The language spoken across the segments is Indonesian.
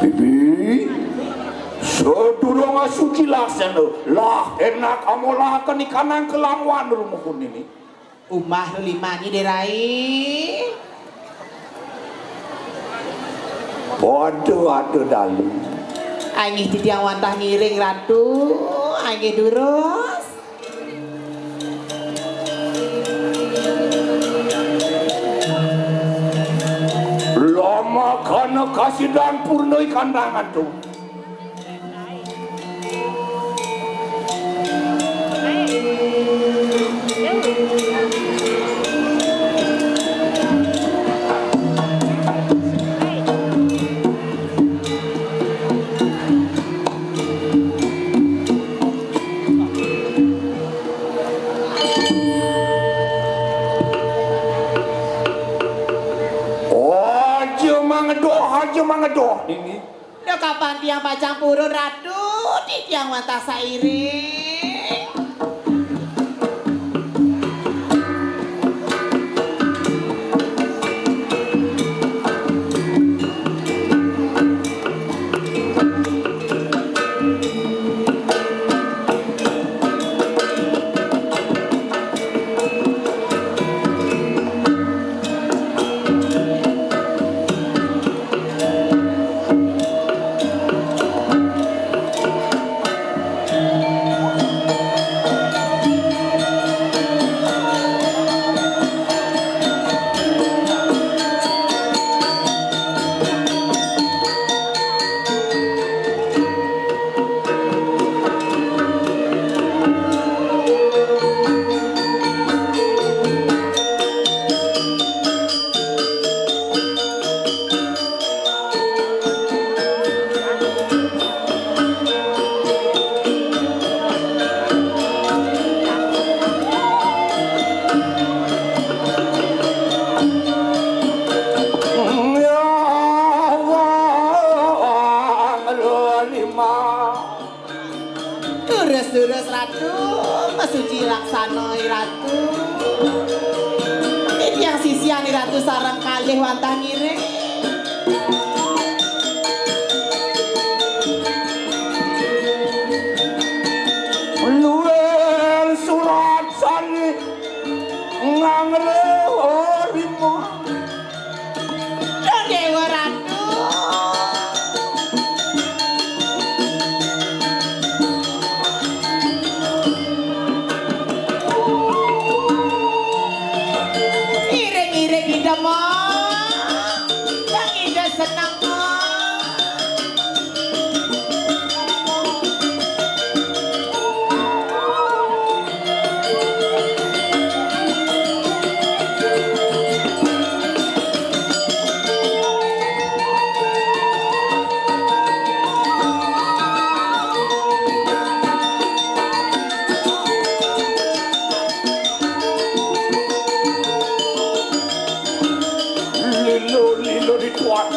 Bibi, sedurung suci laksana lah enak amolakan ikanan kelamuan rumahku ini. Umah limani derai. Waduh dalu. Angih titiang wantah ngiring ratu, angih durus. Lama kana kasih dan purno ikandangan tuh. Aja mangedoh ini. Yo kapan tiang pacang purun ratu, titiang wantah sairing. Durus ratu, mesuci laksana ratu. Titiang sisian ratu sarang kalih wantah ngiring. Luel surat sani ngangre orimo. Dewa ratu. Iring-iring ida mah, yang ida senang mah. Lilo di tuan.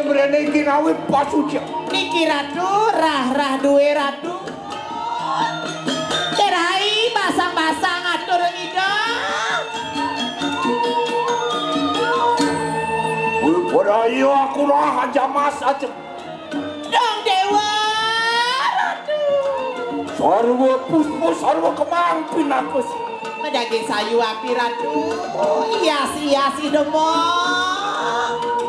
Berene ginawi pasucia. Niki ratu, rah duwe ratu. Cerai basang-basang atur ida. Borayo aku lah aja mas aja. Dong dewa ratu. Sarwa puspo sarwa kemampin aku sih. Medaging sayu api ratu. Hiasi demong.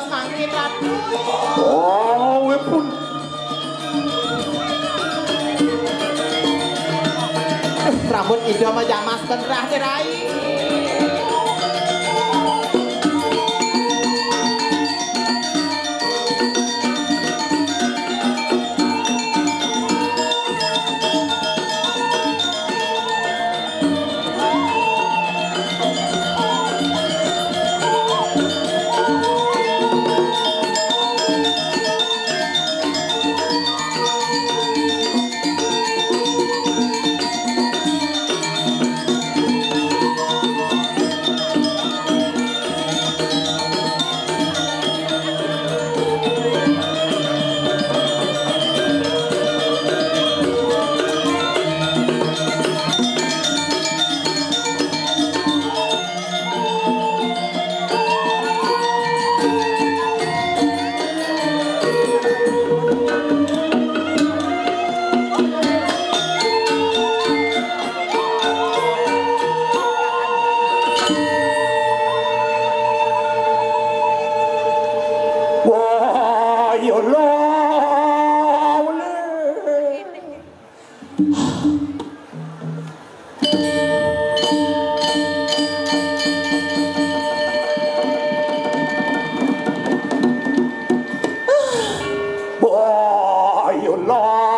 semangkin ratu. Oh, pun. Rambut Indo majang mas kenrah tirai. Boy, you love.